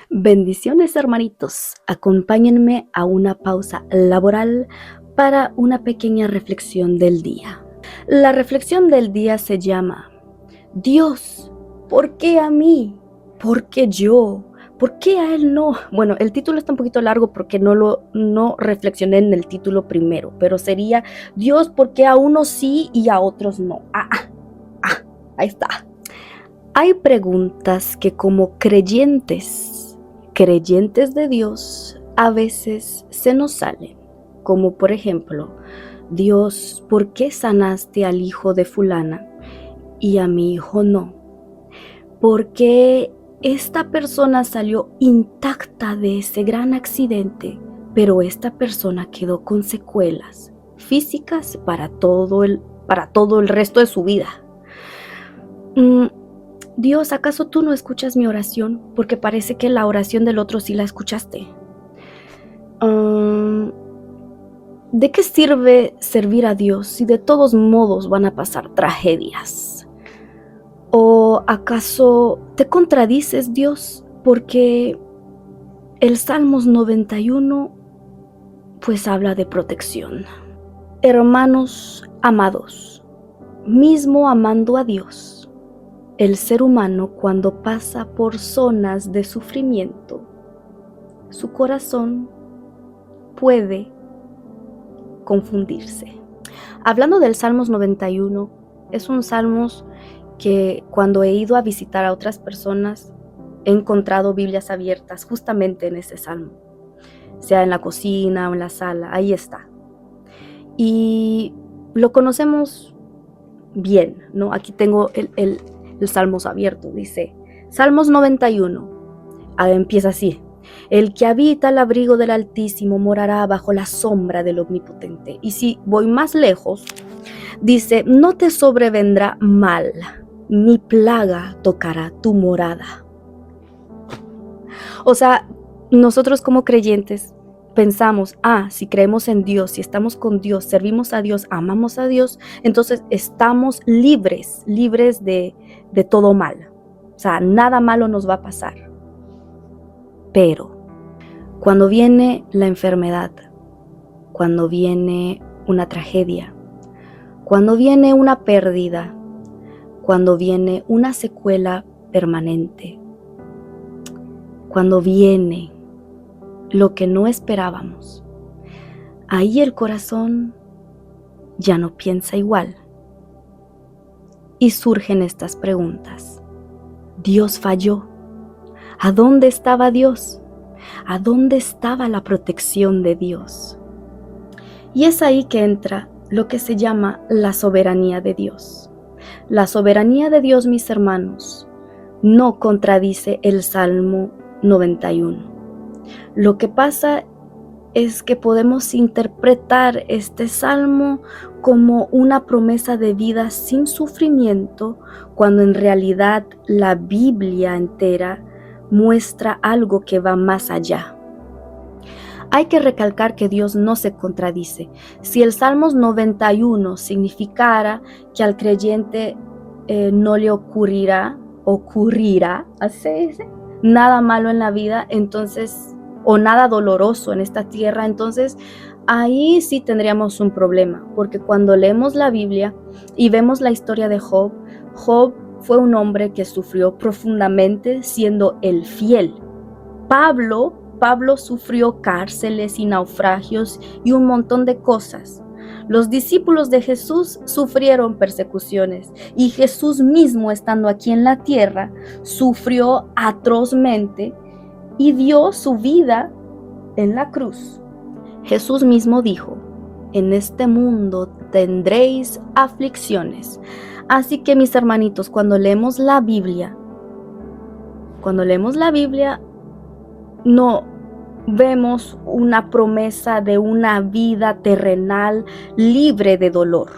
Bendiciones, hermanitos. Acompáñenme a una pausa laboral para una pequeña reflexión del día. La reflexión del día se llama: Dios, ¿por qué a mí? ¿Por qué yo? ¿Por qué a él no? Bueno, el título está un poquito largo porque no reflexioné en el título primero, pero sería: Dios, ¿por qué a unos sí y a otros no? Ahí está. Hay preguntas que como creyentes de Dios, a veces se nos salen, como por ejemplo: Dios, ¿por qué sanaste al hijo de fulana y a mi hijo no? ¿Por qué esta persona salió intacta de ese gran accidente, pero esta persona quedó con secuelas físicas para todo el resto de su vida? Dios, ¿acaso tú no escuchas mi oración? Porque parece que la oración del otro sí la escuchaste. ¿De qué sirve servir a Dios si de todos modos van a pasar tragedias? ¿O acaso te contradices, Dios? Porque el Salmos 91 pues habla de protección. Hermanos amados, mismo amando a Dios, el ser humano, cuando pasa por zonas de sufrimiento, su corazón puede confundirse. Hablando del Salmos 91, es un Salmos que cuando he ido a visitar a otras personas, he encontrado Biblias abiertas justamente en ese Salmo, sea en la cocina o en la sala, ahí está. Y lo conocemos bien, ¿no? Aquí tengo el Salmos abierto, dice Salmos 91, empieza así: el que habita al abrigo del Altísimo morará bajo la sombra del Omnipotente. Y si voy más lejos, dice: no te sobrevendrá mal, ni plaga tocará tu morada. O sea, nosotros como creyentes pensamos, si creemos en Dios, si estamos con Dios, servimos a Dios, amamos a Dios, entonces estamos libres de todo mal. O sea, nada malo nos va a pasar. Pero cuando viene la enfermedad, cuando viene una tragedia, cuando viene una pérdida, cuando viene una secuela permanente, cuando viene lo que no esperábamos, ahí el corazón ya no piensa igual. Y surgen estas preguntas: ¿Dios falló? ¿A dónde estaba Dios? ¿A dónde estaba la protección de Dios? Y es ahí que entra lo que se llama la soberanía de Dios. La soberanía de Dios, mis hermanos, no contradice el Salmo 91. Lo que pasa es que podemos interpretar este salmo como una promesa de vida sin sufrimiento, cuando en realidad la Biblia entera muestra algo que va más allá. Hay que recalcar que Dios no se contradice. Si el Salmos 91 significara que al creyente no le ocurrirá, así se dice, nada malo en la vida, entonces, o nada doloroso en esta tierra, entonces ahí sí tendríamos un problema, porque cuando leemos la Biblia y vemos la historia de Job, Job fue un hombre que sufrió profundamente siendo el fiel. Pablo sufrió cárceles y naufragios y un montón de cosas. Los discípulos de Jesús sufrieron persecuciones, y Jesús mismo, estando aquí en la tierra, sufrió atrozmente y dio su vida en la cruz. Jesús mismo dijo: en este mundo tendréis aflicciones. Así que, mis hermanitos, cuando leemos la Biblia, no vemos una promesa de una vida terrenal libre de dolor.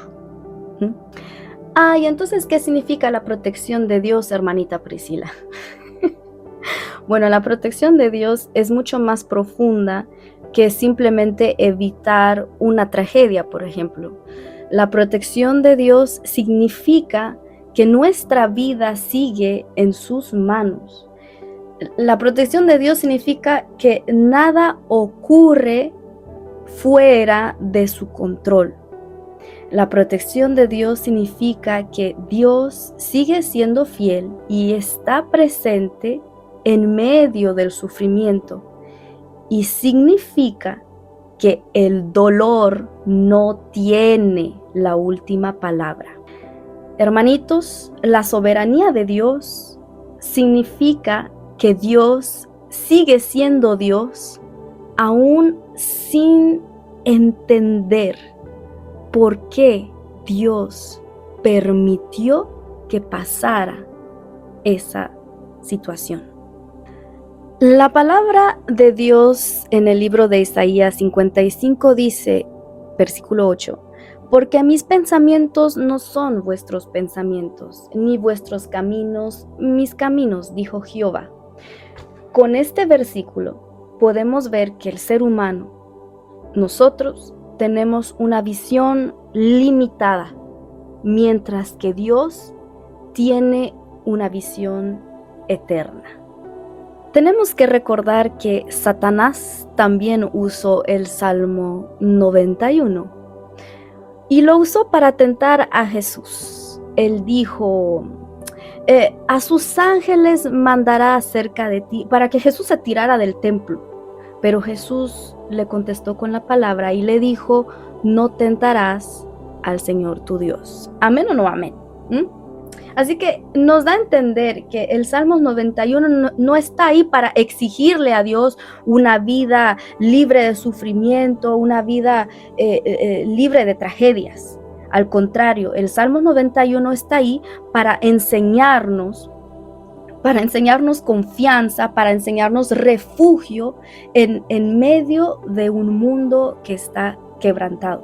Y entonces, ¿qué significa la protección de Dios, hermanita Priscila? Bueno, la protección de Dios es mucho más profunda que simplemente evitar una tragedia, por ejemplo. La protección de Dios significa que nuestra vida sigue en sus manos. La protección de Dios significa que nada ocurre fuera de su control. La protección de Dios significa que Dios sigue siendo fiel y está presente en medio del sufrimiento. Y significa que el dolor no tiene la última palabra. Hermanitos, la soberanía de Dios significa que Dios sigue siendo Dios aún sin entender por qué Dios permitió que pasara esa situación. La palabra de Dios en el libro de Isaías 55 dice, versículo 8, porque mis pensamientos no son vuestros pensamientos, ni vuestros caminos mis caminos, dijo Jehová. Con este versículo podemos ver que el ser humano, nosotros, tenemos una visión limitada, mientras que Dios tiene una visión eterna. Tenemos que recordar que Satanás también usó el Salmo 91 y lo usó para tentar a Jesús. Él dijo, a sus ángeles mandará acerca de ti, para que Jesús se tirara del templo. Pero Jesús le contestó con la palabra y le dijo, no tentarás al Señor tu Dios. ¿Amén o no amén? Así que nos da a entender que el Salmos 91 no está ahí para exigirle a Dios una vida libre de sufrimiento, una vida libre de tragedias. Al contrario, el Salmos 91 está ahí para enseñarnos confianza, para enseñarnos refugio en medio de un mundo que está quebrantado.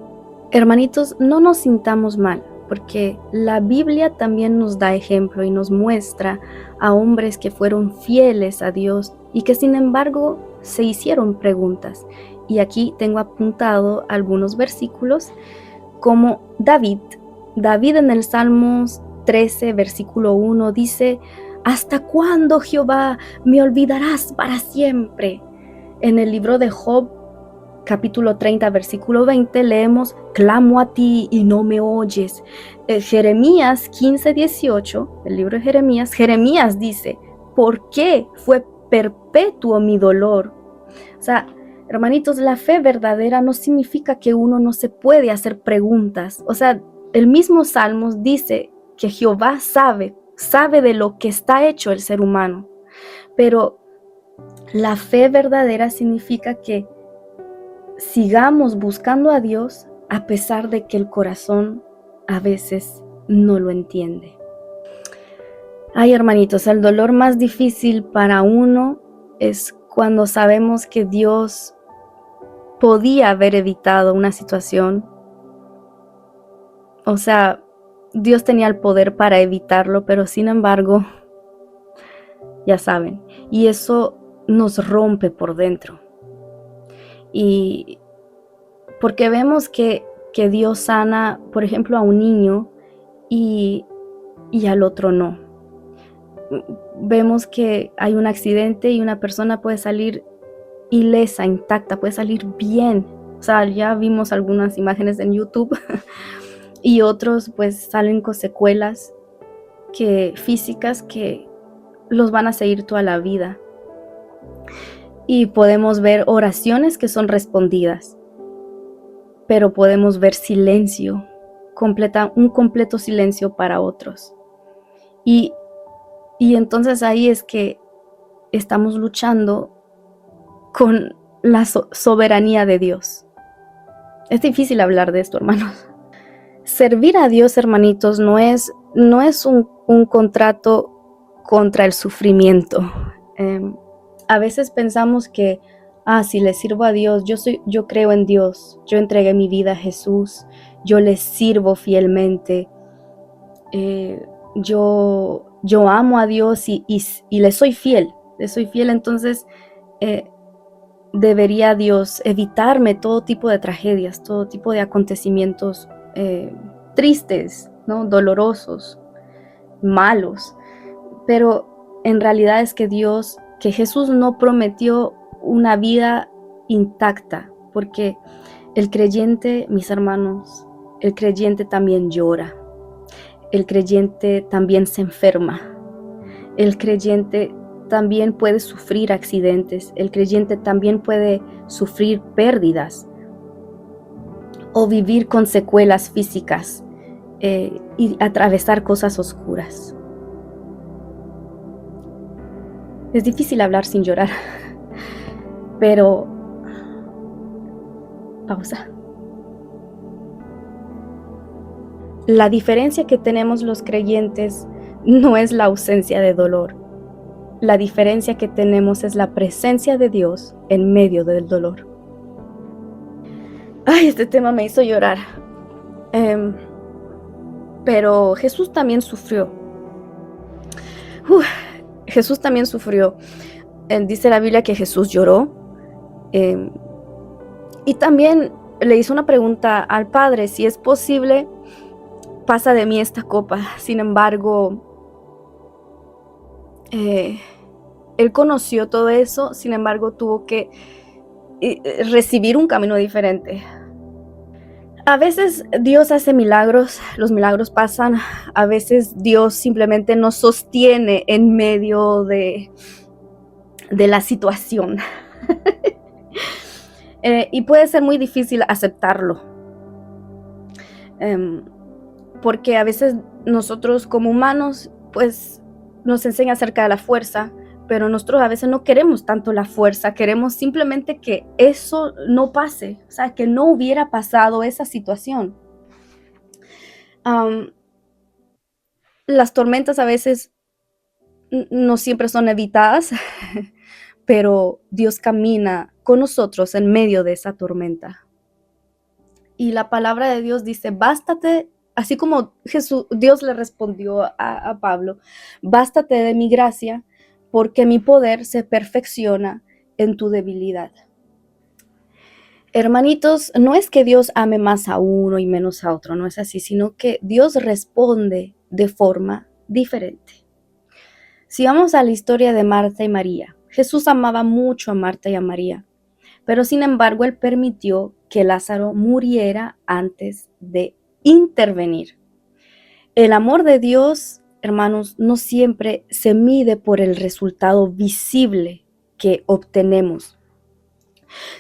Hermanitos, no nos sintamos mal, porque la Biblia también nos da ejemplo y nos muestra a hombres que fueron fieles a Dios y que sin embargo se hicieron preguntas. Y aquí tengo apuntado algunos versículos como David. David en el Salmos 13, versículo 1 dice, ¿hasta cuándo, Jehová, me olvidarás para siempre? En el libro de Job, capítulo 30, versículo 20, leemos, clamo a ti y no me oyes. Jeremías 15, 18, el libro de Jeremías dice, ¿por qué fue perpetuo mi dolor? O sea, hermanitos, la fe verdadera no significa que uno no se puede hacer preguntas. O sea, el mismo Salmos dice que Jehová sabe de lo que está hecho el ser humano. Pero la fe verdadera significa que sigamos buscando a Dios a pesar de que el corazón a veces no lo entiende. Ay, hermanitos, el dolor más difícil para uno es cuando sabemos que Dios podía haber evitado una situación. O sea, Dios tenía el poder para evitarlo, pero sin embargo, ya saben, y eso nos rompe por dentro. Y porque vemos que Dios sana, por ejemplo, a un niño y al otro no. Vemos que hay un accidente y una persona puede salir ilesa, intacta, puede salir bien. O sea, ya vimos algunas imágenes en YouTube y otros pues salen con secuelas físicas que los van a seguir toda la vida. Y podemos ver oraciones que son respondidas, pero podemos ver silencio, un completo silencio para otros. Y entonces ahí es que estamos luchando con la soberanía de Dios. Es difícil hablar de esto, hermanos. Servir a Dios, hermanitos, no es un contrato contra el sufrimiento. A veces pensamos que, si le sirvo a Dios, yo creo en Dios, yo entregué mi vida a Jesús, yo le sirvo fielmente, yo amo a Dios y le soy fiel, entonces debería Dios evitarme todo tipo de tragedias, todo tipo de acontecimientos tristes, ¿no? Dolorosos, malos. Pero en realidad es que Dios que Jesús no prometió una vida intacta, porque el creyente, mis hermanos, el creyente también llora, el creyente también se enferma, el creyente también puede sufrir accidentes, el creyente también puede sufrir pérdidas o vivir con secuelas físicas y atravesar cosas oscuras. Es difícil hablar sin llorar, pero pausa. La diferencia que tenemos los creyentes no es la ausencia de dolor. La diferencia que tenemos es la presencia de Dios en medio del dolor. Ay, este tema me hizo llorar. Pero Jesús también sufrió. Jesús también sufrió. Dice la Biblia que Jesús lloró. Y también le hizo una pregunta al Padre: si es posible, pasa de mí esta copa. Sin embargo, él conoció todo eso, sin embargo tuvo que recibir un camino diferente. A veces Dios hace milagros, los milagros pasan, a veces Dios simplemente nos sostiene en medio de la situación. Y puede ser muy difícil aceptarlo. Porque a veces nosotros como humanos, pues nos enseña acerca de la fuerza, pero nosotros a veces no queremos tanto la fuerza, queremos simplemente que eso no pase, o sea, que no hubiera pasado esa situación. Las tormentas a veces no siempre son evitadas, pero Dios camina con nosotros en medio de esa tormenta. Y la palabra de Dios dice: bástate, así como Dios le respondió a Pablo, bástate de mi gracia, porque mi poder se perfecciona en tu debilidad. Hermanitos, no es que Dios ame más a uno y menos a otro, no es así, sino que Dios responde de forma diferente. Si vamos a la historia de Marta y María, Jesús amaba mucho a Marta y a María, pero sin embargo Él permitió que Lázaro muriera antes de intervenir. El amor de Dios, hermanos, no siempre se mide por el resultado visible que obtenemos,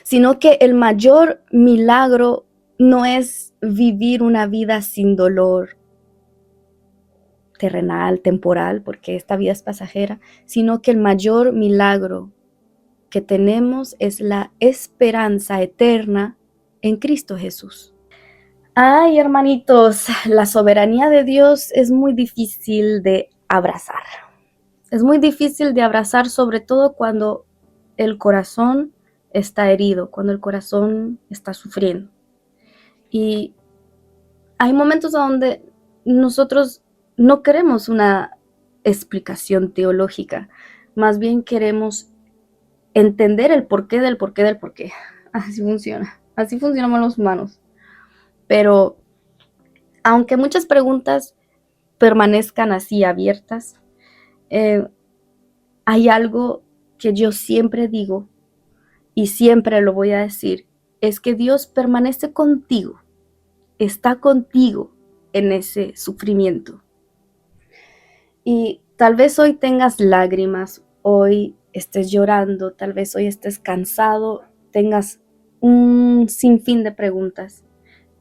sino que el mayor milagro no es vivir una vida sin dolor terrenal, temporal, porque esta vida es pasajera, sino que el mayor milagro que tenemos es la esperanza eterna en Cristo Jesús. Ay, hermanitos, la soberanía de Dios es muy difícil de abrazar. Es muy difícil de abrazar, sobre todo cuando el corazón está herido, cuando el corazón está sufriendo. Y hay momentos donde nosotros no queremos una explicación teológica, más bien queremos entender el porqué del porqué del porqué. Así funcionamos los humanos. Pero aunque muchas preguntas permanezcan así abiertas, hay algo que yo siempre digo y siempre lo voy a decir, es que Dios permanece contigo, está contigo en ese sufrimiento. Y tal vez hoy tengas lágrimas, hoy estés llorando, tal vez hoy estés cansado, tengas un sinfín de preguntas.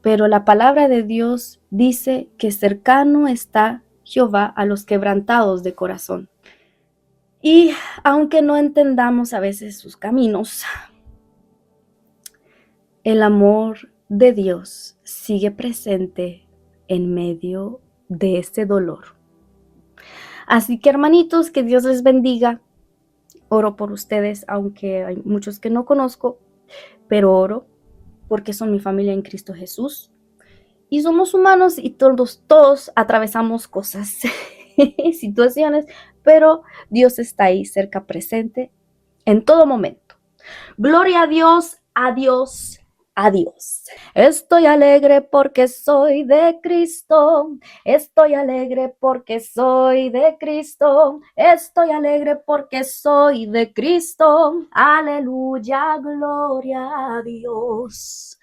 Pero la palabra de Dios dice que cercano está Jehová a los quebrantados de corazón. Y aunque no entendamos a veces sus caminos, el amor de Dios sigue presente en medio de ese dolor. Así que, hermanitos, que Dios les bendiga. Oro por ustedes, aunque hay muchos que no conozco, pero oro porque son mi familia en Cristo Jesús. Y somos humanos y todos atravesamos cosas, situaciones, pero Dios está ahí cerca, presente, en todo momento. Gloria a Dios, adiós. Adiós. Estoy alegre porque soy de Cristo. Estoy alegre porque soy de Cristo. Estoy alegre porque soy de Cristo. Aleluya, gloria a Dios.